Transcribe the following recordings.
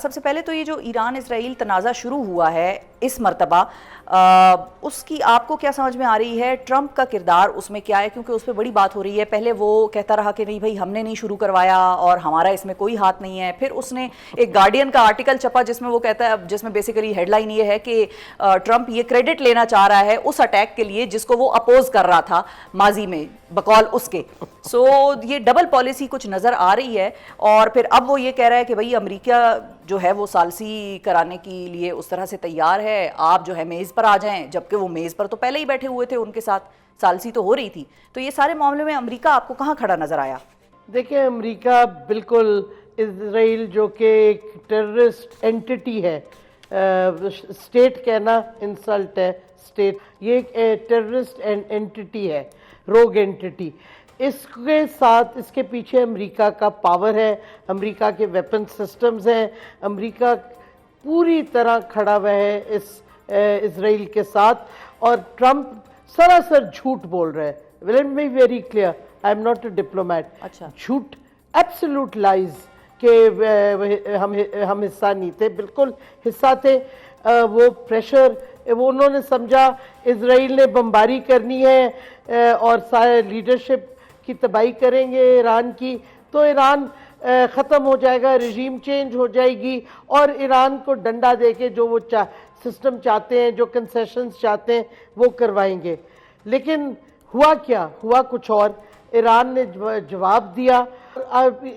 سب سے پہلے تو یہ جو ایران اسرائیل تنازع شروع ہوا ہے اس مرتبہ، اس کی آپ کو کیا سمجھ میں آ رہی ہے؟ ٹرمپ کا کردار اس میں کیا ہے؟ کیونکہ اس پہ بڑی بات ہو رہی ہے. پہلے وہ کہتا رہا کہ نہیں بھائی ہم نے نہیں شروع کروایا اور ہمارا اس میں کوئی ہاتھ نہیں ہے. پھر اس نے ایک گارڈین کا آرٹیکل چھپا جس میں وہ کہتا ہے، جس میں بیسیکلی ہیڈ لائن یہ ہے کہ ٹرمپ یہ کریڈٹ لینا چاہ رہا ہے اس اٹیک کے لیے جس کو وہ اپوز کر رہا تھا ماضی میں بقول اس کے. سو یہ ڈبل پالیسی کچھ نظر آ رہی ہے. اور پھر اب وہ یہ کہہ رہا ہے کہ بھائی امریکہ جو ہے وہ ثالثی کرانے کے لیے اس طرح سے تیار ہے، آپ جو ہے میز پر آ جائیں، جبکہ وہ میز پر تو پہلے ہی بیٹھے ہوئے تھے، ان کے ساتھ ثالثی تو ہو رہی تھی. تو یہ سارے معاملے میں امریکہ آپ کو کہاں کھڑا نظر آیا؟ دیکھیں، امریکہ بالکل اسرائیل جو کہ ایک ٹیررسٹ اینٹی ہے، اسٹیٹ کہنا انسلٹ ہے، اسٹیٹ یہ ایک ٹیررسٹ اینٹی ہے، روگ اینٹی. اس کے ساتھ اس کے پیچھے امریکہ کا پاور ہے، امریکہ کے ویپن سسٹمز ہیں. امریکہ پوری طرح کھڑا ہوا ہے اس اسرائیل کے ساتھ. اور ٹرمپ سراسر جھوٹ بول رہا ہے. Let me be very clear, I am not a diplomat. اچھا، جھوٹ، ایبسلوٹ لائز کہ ہم حصہ نہیں تھے، بالکل حصہ تھے. وہ پریشر، وہ انہوں نے سمجھا اسرائیل نے بمباری کرنی ہے اور سارے لیڈرشپ کی تباہی کریں گے ایران کی، تو ایران ختم ہو جائے گا، رژیم چینج ہو جائے گی اور ایران کو ڈنڈا دے کے جو وہ سسٹم چاہتے ہیں، جو کنسیشنز چاہتے ہیں وہ کروائیں گے. لیکن ہوا کیا؟ ہوا کچھ اور. ایران نے جواب دیا.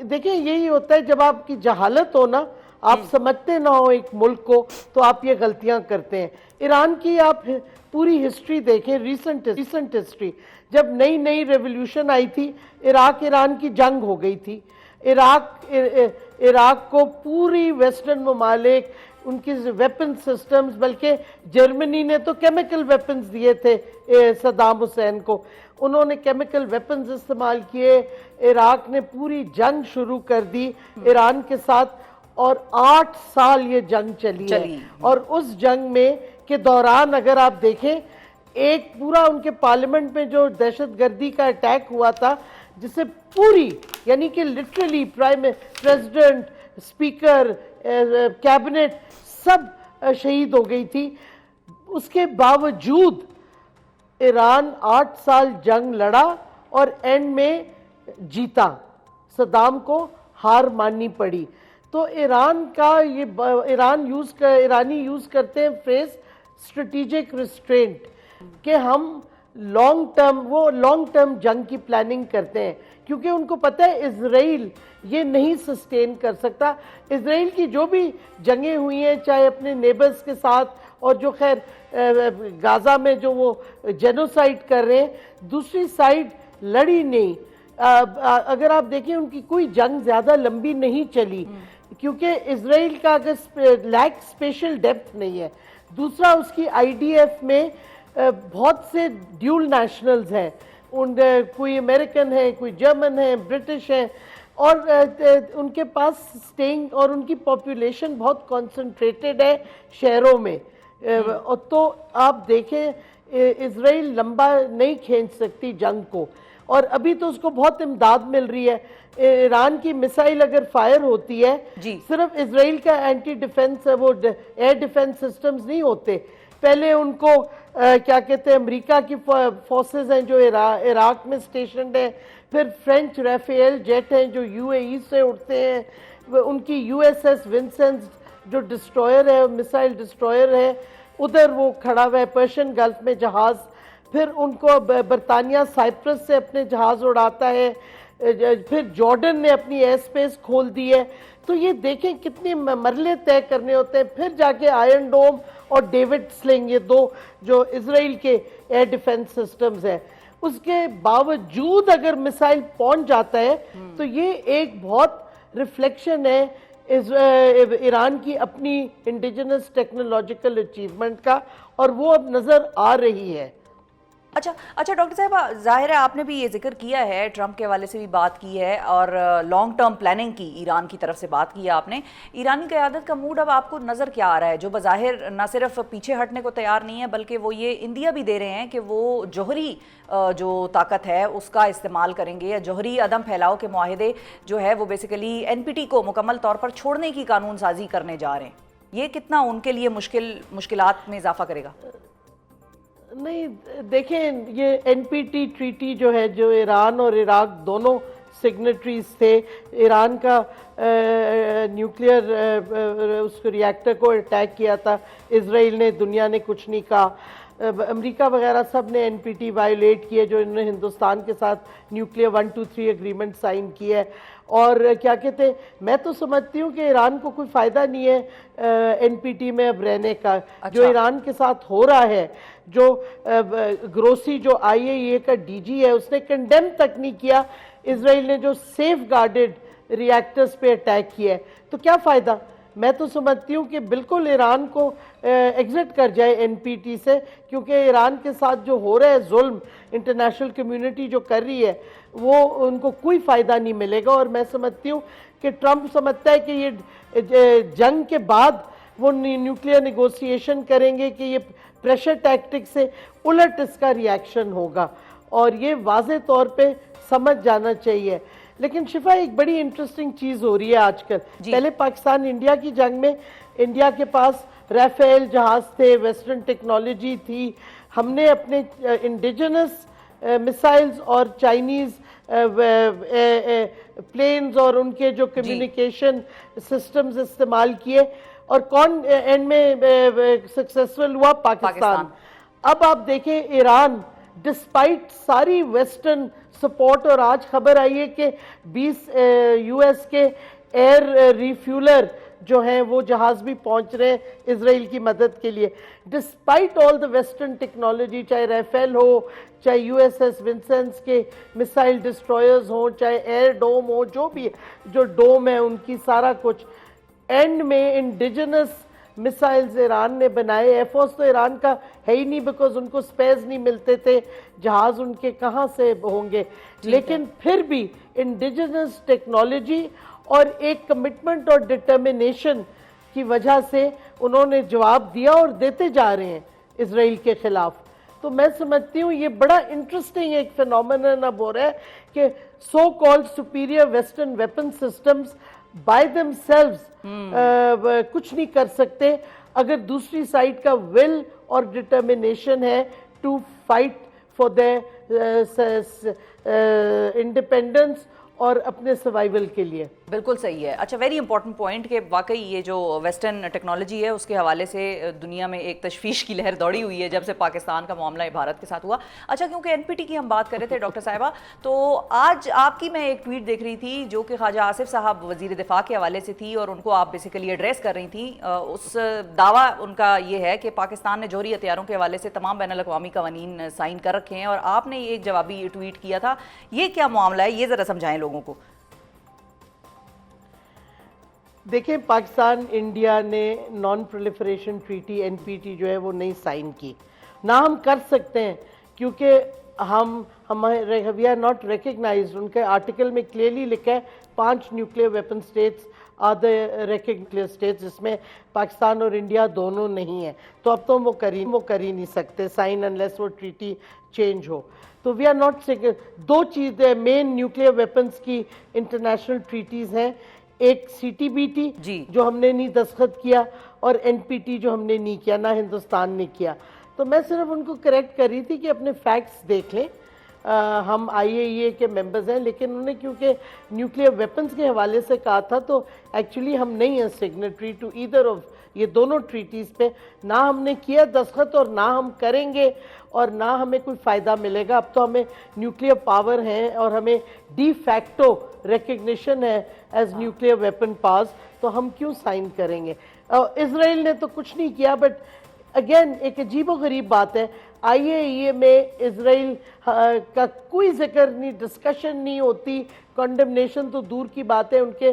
دیکھیں، یہی ہوتا ہے جب آپ کی جہالت ہو نا، آپ سمجھتے نہ ہو ایک ملک کو، تو آپ یہ غلطیاں کرتے ہیں. ایران کی آپ پوری ہسٹری دیکھیں، ریسنٹ ہسٹری، جب نئی نئی ریولوشن آئی تھی، عراق ایران کی جنگ ہو گئی تھی. عراق کو پوری ویسٹرن ممالک، ان کی ویپن سسٹمز، بلکہ جرمنی نے تو کیمیکل ویپنز دیے تھے صدام حسین کو، انہوں نے کیمیکل ویپنز استعمال کیے. عراق نے پوری جنگ شروع کر دی ایران کے ساتھ، اور 8 سال یہ جنگ چلی ہے. اور اس جنگ میں کے دوران اگر آپ دیکھیں، ایک پورا ان کے پارلیمنٹ میں جو دہشت گردی کا اٹیک ہوا تھا، جسے پوری یعنی کہ لٹرلی پریزیڈنٹ، اسپیکر، کیبنٹ سب شہید ہو گئی تھی. اس کے باوجود ایران 8 سال جنگ لڑا اور اینڈ میں جیتا. صدام کو ہار ماننی پڑی. تو ایران کا یہ ایرانی یوز کرتے ہیں فریز اسٹریٹجک ریسٹرینٹ، کہ ہم لانگ ٹرم جنگ کی پلاننگ کرتے ہیں، کیونکہ ان کو پتہ ہے اسرائیل یہ نہیں سسٹین کر سکتا. اسرائیل کی جو بھی جنگیں ہوئی ہیں، چاہے اپنے نیبرز کے ساتھ، اور جو خیر غازہ میں جو وہ جینوسائیڈ کر رہے ہیں، دوسری سائیڈ لڑی نہیں. اگر آپ دیکھیں ان کی کوئی جنگ زیادہ لمبی نہیں چلی، کیونکہ اسرائیل کا اگر لیک اسپیشل ڈیپتھ نہیں ہے. دوسرا، اس کی آئی ڈی ایف میں بہت سے ڈیول نیشنلز ہیں، کوئی امریکن ہے، کوئی جرمن ہے، برٹش ہے، اور ان کے پاس سٹینگ، اور ان کی پاپولیشن بہت کنسنٹریٹڈ ہے شہروں میں. تو آپ دیکھیں اسرائیل لمبا نہیں کھینچ سکتی جنگ کو، اور ابھی تو اس کو بہت امداد مل رہی ہے. ایران کی میسائل اگر فائر ہوتی ہے، صرف اسرائیل کا اینٹی ڈیفنس، وہ ایئر ڈیفنس سسٹمز نہیں ہوتے. پہلے ان کو کیا کہتے ہیں، امریکہ کی فورسز ہیں جو عراق میں سٹیشنڈ ہیں، پھر فرینچ ریفیل جیٹ ہیں جو یو اے ای سے اڑتے ہیں، ان کی یو ایس ایس ونسنس جو ڈسٹرائر ہے، مسائل ڈسٹرائر ہے، ادھر وہ کھڑا ہوا ہے پرشین گلف میں جہاز. پھر ان کو برطانیہ سائپرس سے اپنے جہاز اڑاتا ہے. پھر جارڈن نے اپنی ایئر سپیس کھول دی ہے. تو یہ دیکھیں کتنے مرحلے طے کرنے ہوتے ہیں. پھر جا کے آئرن ڈوم اور ڈیوڈ سلنگ، یہ دو جو اسرائیل کے ایئر ڈیفنس سسٹمز ہیں، اس کے باوجود اگر میسائل پہنچ جاتا ہے تو یہ ایک بہت ریفلیکشن ہے ایران کی اپنی انڈیجنس ٹیکنالوجیکل اچیومنٹ کا، اور وہ اب نظر آ رہی ہے. اچھا ڈاکٹر صاحبہ، ظاہر ہے آپ نے بھی یہ ذکر کیا ہے، ٹرمپ کے حوالے سے بھی بات کی ہے اور لانگ ٹرم پلاننگ کی ایران کی طرف سے بات کی ہے آپ نے. ایرانی قیادت کا موڈ اب آپ کو نظر کیا آ رہا ہے، جو بظاہر نہ صرف پیچھے ہٹنے کو تیار نہیں ہے بلکہ وہ یہ اندیا بھی دے رہے ہیں کہ وہ جوہری جو طاقت ہے اس کا استعمال کریں گے، یا جوہری عدم پھیلاؤ کے معاہدے جو ہے وہ بیسیکلی این پی ٹی کو مکمل طور پر چھوڑنے کی قانون سازی کرنے جا رہے ہیں. یہ کتنا ان کے لیے مشکلات میں اضافہ کرے گا؟ نہیں دیکھیں، یہ این پی ٹی ٹریٹی جو ہے، جو ایران اور عراق دونوں سگنیٹریز تھے، ایران کا نیوکلیئر اس ریاکٹر کو اٹیک کیا تھا اسرائیل نے، دنیا نے کچھ نہیں کہا. امریکہ وغیرہ سب نے این پی ٹی وائلیٹ کی ہے، جو انہوں نے ہندوستان کے ساتھ نیوکلیئر 123 اگریمنٹ سائن کی ہے. اور کیا کہتے ہیں، میں تو سمجھتی ہوں کہ ایران کو کوئی فائدہ نہیں ہے این پی ٹی میں اب رہنے کا. جو ایران کے ساتھ ہو رہا ہے، جو گروسی جو آئی اے ای اے کا ڈی جی ہے، اس نے کنڈیم تک نہیں کیا اسرائیل نے جو سیف گارڈڈ ریاکٹرز پہ اٹیک کیا ہے. تو کیا فائدہ؟ میں تو سمجھتی ہوں کہ بالکل ایران کو ایگزٹ کر جائے این پی ٹی سے، کیونکہ ایران کے ساتھ جو ہو رہا ہے ظلم، انٹرنیشنل کمیونٹی جو کر رہی ہے، وہ ان کو کوئی فائدہ نہیں ملے گا. اور میں سمجھتی ہوں کہ ٹرمپ سمجھتا ہے کہ یہ جنگ کے بعد وہ نیوکلیئر نیگوسیشن کریں گے کہ یہ پریشر ٹیکٹک سے الٹ اس کا ریاکشن ہوگا، اور یہ واضح طور پہ سمجھ جانا چاہیے. لیکن شفا، ایک بڑی انٹرسٹنگ چیز ہو رہی ہے آج کل. پہلے پاکستان انڈیا کی جنگ میں انڈیا کے پاس ریفیل جہاز تھے، ویسٹرن ٹیکنالوجی تھی. ہم نے اپنے انڈیجنس میسائلز اور چائنیز پلینز اور ان کے جو کمیونیکیشن سسٹمز استعمال کیے، اور کون اینڈ میں سکسیسفل ہوا؟ پاکستان. اب آپ دیکھیں ایران ڈسپائٹ ساری ویسٹرن سپورٹ، اور آج خبر آئی ہے کہ 20 یو ایس کے ایئر ریفیولر جو ہیں وہ جہاز بھی پہنچ رہے ہیں اسرائیل کی مدد کے لیے. Despite all the western technology, چاہے ریفیل ہو، چاہے یو ایس ایس ونسنس کے میسائل ڈسٹرائرز ہوں، چاہے ایئر ڈوم ہو، جو بھی جو ڈوم ہے ان کی سارا کچھ، اینڈ میں انڈیجنس میسائلز ایران نے بنائے. ایئر فورس تو ایران کا ہے ہی نہیں، بیکاز ان کو سپیس نہیں ملتے تھے، جہاز ان کے کہاں سے ہوں گے. لیکن پھر بھی انڈیجنس ٹیکنالوجی اور ایک کمٹمنٹ اور ڈٹرمنیشن کی وجہ سے انہوں نے جواب دیا اور دیتے جا رہے ہیں اسرائیل کے خلاف. تو میں سمجھتی ہوں یہ بڑا انٹرسٹنگ ایک فینومینن اب ہو رہا ہے کہ so called superior western weapon systems by them selves کچھ نہیں کر سکتے اگر دوسری سائڈ کا ول اور ڈٹرمنیشن ہے to fight for their independence اور اپنے سروائیول کے لیے. بالکل صحیح ہے. اچھا، ویری امپورٹنٹ پوائنٹ کہ واقعی یہ جو ویسٹرن ٹیکنالوجی ہے اس کے حوالے سے دنیا میں ایک تشویش کی لہر دوڑی ہوئی ہے جب سے پاکستان کا معاملہ بھارت کے ساتھ ہوا. اچھا، کیونکہ این پی ٹی کی ہم بات کر رہے تھے ڈاکٹر صاحبہ، تو آج آپ کی میں ایک ٹویٹ دیکھ رہی تھی جو کہ خواجہ آصف صاحب وزیر دفاع کے حوالے سے تھی، اور ان کو آپ بیسیکلی ایڈریس کر رہی تھیں. اس دعویٰ ان کا یہ ہے کہ پاکستان نے جوہری ہتھیاروں کے حوالے سے تمام بین الاقوامی قوانین سائن کر رکھے ہیں، اور آپ نے ایک جوابی ٹویٹ کیا تھا. یہ کیا معاملہ ہے؟ یہ ذرا سمجھائیں لوگوں کو. دیکھیں، پاکستان انڈیا نے non proliferation treaty N P T جو ہے وہ نہیں سائن کی. نہ ہم کر سکتے ہیں کیونکہ وی آر ناٹ ریکگنائزڈ. ان کے آرٹیکل میں کلیئرلی لکھا ہے 5 nuclear weapon states are the recognised states, جس میں پاکستان اور انڈیا دونوں نہیں ہیں. تو اب تو وہ کر ہی نہیں سکتے سائن انلیس وہ ٹریٹی چینج ہو. تو وی آر ناٹ. 2 چیزیں مین نیوکلیئر ویپنز کی انٹرنیشنل ٹریٹیز ہیں، ایک سی ٹی بی ٹی جو ہم نے نہیں دستخط کیا، اور این پی ٹی جو ہم نے نہیں کیا، نہ ہندوستان نے کیا. تو میں صرف ان کو کریکٹ کر رہی تھی کہ اپنے فیکٹس دیکھ لیں. ہم آئی اے ای اے کے ممبرز ہیں، لیکن انہوں نے کیونکہ نیوکلیئر ویپنز کے حوالے سے کہا تھا، تو ایکچولی ہم نہیں ہیں سگنیٹری ٹو ایدر آف یہ دونوں ٹریٹیز پہ. نہ ہم نے کیا دستخط اور نہ ہم کریں گے، اور نہ ہمیں کوئی فائدہ ملے گا. اب تو ہمیں نیوکلیئر پاور ہیں اور ہمیں ڈی فیکٹو ریکگنیشن ہے ایز نیوکلیئر ویپن پاورز، تو ہم کیوں سائن کریں گے؟ اسرائیل نے تو کچھ نہیں کیا. بٹ اگین ایک عجیب و غریب بات ہے، آئی اے ای اے میں اسرائیل کا کوئی ذکر نہیں، ڈسکشن نہیں ہوتی. کنڈمنیشن تو دور کی بات ہے، ان کے